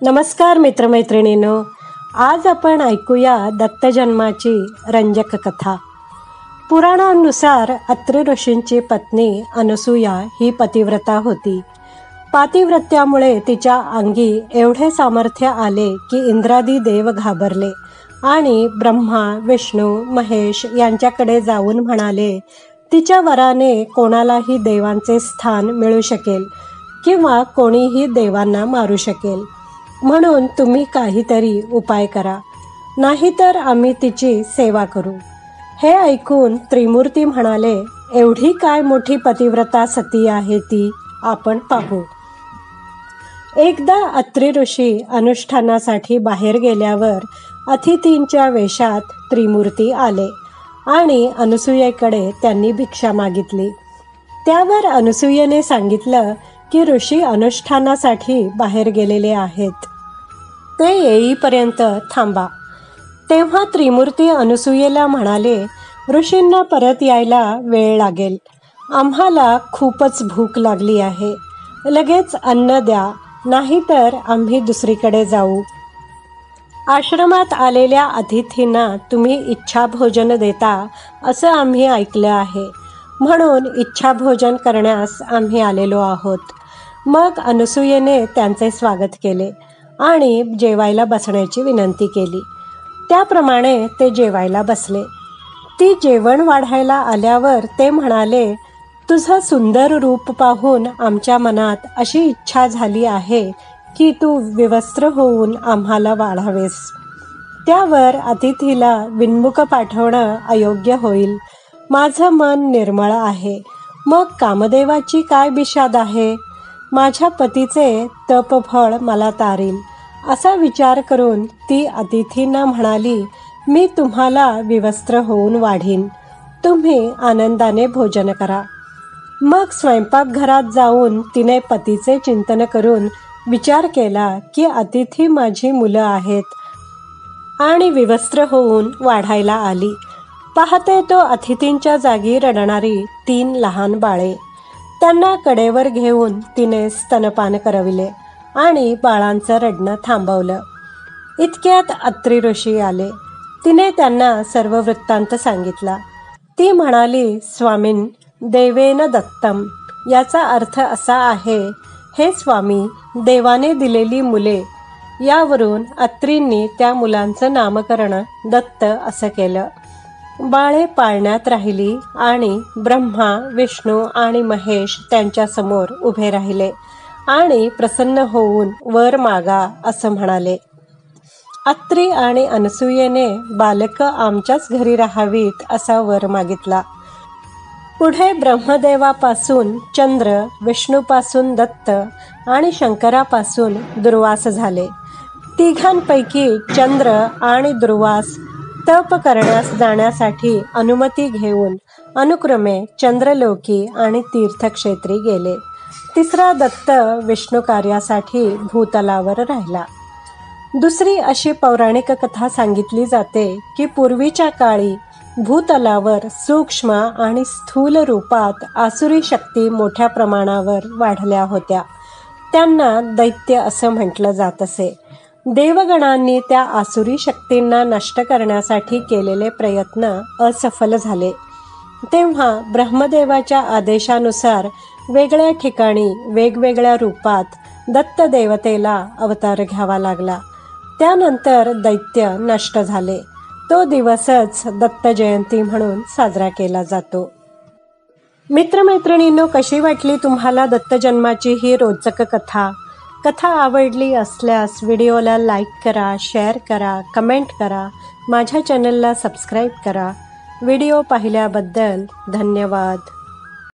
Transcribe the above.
नमस्कार मित्रमैत्रिणींनो, आज आपण ऐकूया दत्तजन्माची रंजक कथा. पुराणानुसार अत्रि ऋषींची पत्नी अनसूया ही पतिव्रता होती. पातिव्रत्यामुळे तिच्या अंगी एवढे सामर्थ्य आले की इंद्रादी देव घाबरले आणि ब्रह्मा, विष्णू, महेश यांच्याकडे जाऊन म्हणाले, तिच्या वराने कोणालाही देवांचे स्थान मिळू शकेल किंवा कोणीही देवांना मारू शकेल, म्हणून तुम्ही काहीतरी उपाय करा, नाहीतर आम्ही तिची सेवा करू. हे ऐकून त्रिमूर्ती म्हणाले, एवढी काय मोठी पतिव्रता सती आहे ती, आपण पाहू. एकदा अत्रि ऋषी अनुष्ठानासाठी बाहेर गेल्यावर अतिथींच्या वेशात त्रिमूर्ती आले आणि अनसूयेकडे त्यांनी भिक्षा मागितली. त्यावर अनसूयेने सांगितलं की ऋषी अनुष्ठानासाठी बाहेर गेलेले आहेत, ते येईपर्यंत थांबा. तेव्हा त्रिमूर्ती अनसूयेला म्हणाले, ऋषींना परत यायला वेळ लागेल, आम्हाला खूपच भूक लागली आहे, लगेच अन्न द्या, नाहीतर आम्ही दुसरीकडे जाऊ. आश्रमात आलेल्या अतिथींना तुम्ही इच्छाभोजन देता असं आम्ही ऐकलं आहे, म्हणून इच्छाभोजन करण्यास आम्ही आलेलो आहोत. मग अनसूयेने त्यांचे स्वागत केले आणि जेवायला बसण्याची विनंती केली. त्याप्रमाणे ते जेवायला बसले. ती जेवण वाढायला आल्यावर ते म्हणाले, तुझं सुंदर रूप पाहून आमच्या मनात अशी इच्छा झाली आहे की तू विवस्त्र होऊन आम्हाला वाढावेस. त्यावर अतिथीला विनमुख पाठवणं अयोग्य होईल. माझं मन निर्मळ आहे, मग कामदेवाची काय बिशाद आहे? माझ्या पतीचे तपफळ मला तारील. असा विचार करून ती अतिथींना म्हणाली, मी तुम्हाला विवस्त्र होऊन वाढीन, तुम्ही आनंदाने भोजन करा. मग स्वयंपाकघरात जाऊन तिने पतीचे चिंतन करून विचार केला की अतिथी माझी मुलं आहेत आणि विवस्त्र होऊन वाढायला आली. पाहते तो अतिथींच्या जागी रडणारी 3 लहान बाळे. त्यांना कडेवर घेऊन तिने स्तनपान करविले आणि बाळांचं रडणं थांबवलं. इतक्यात अत्रि ऋषी आले. तिने त्यांना सर्व वृत्तांत सांगितला. ती म्हणाली, स्वामीन, देवेन दत्तम, याचा अर्थ असा आहे, हे स्वामी, देवाने दिलेली मुले. यावरून अत्रींनी त्या मुलांचं नामकरण दत्त असं केलं. बाळे पाळण्यात राहिली आणि ब्रह्मा, विष्णू आणि महेश त्यांच्यासमोर उभे राहिले आणि प्रसन्न होऊन वर मागा असं म्हणाले. अत्रि आणि अनसूयेने बालकं आमच्याच घरी राहावीत असा वर मागितला. पुढे ब्रह्मदेवापासून चंद्र, विष्णूपासून दत्त आणि शंकरापासून दुर्वास झाले. तिघांपैकी चंद्र आणि दुर्वास तप करण्यास जाण्यासाठी अनुमती घेऊन अनुक्रमे चंद्रलोकी आणि तीर्थक्षेत्री गेले. तिसरा दत्त विष्णू कार्यासाठी भूतलावर राहिला. दुसरी अशी पौराणिक कथा सांगितली जाते की पूर्वीच्या काळी भूतलावर सूक्ष्म आणि स्थूल रूपात आसुरी शक्ती मोठ्या प्रमाणावर वाढल्या होत्या. त्यांना दैत्य असं म्हटलं जात असे. देवगणांनी त्या आसुरी शक्तींना नष्ट करण्यासाठी केलेले प्रयत्न असफल झाले. तेव्हा ब्रह्मदेवाच्या आदेशानुसार वेगळ्या ठिकाणी वेगवेगळ्या रूपात दत्त देवतेला अवतार घ्यावा लागला. त्यानंतर दैत्य नष्ट झाले. तो दिवसच दत्त जयंती म्हणून साजरा केला जातो. मित्रमैत्रिणींनो, कशी वाटली तुम्हाला दत्त जन्माची ही रोचक कथा? कथा आवडली असल्यास व्हिडिओला लाईक करा, शेअर करा, कमेंट करा, माझ्या चॅनलला सबस्क्राईब करा. व्हिडिओ पाहिल्याबद्दल धन्यवाद.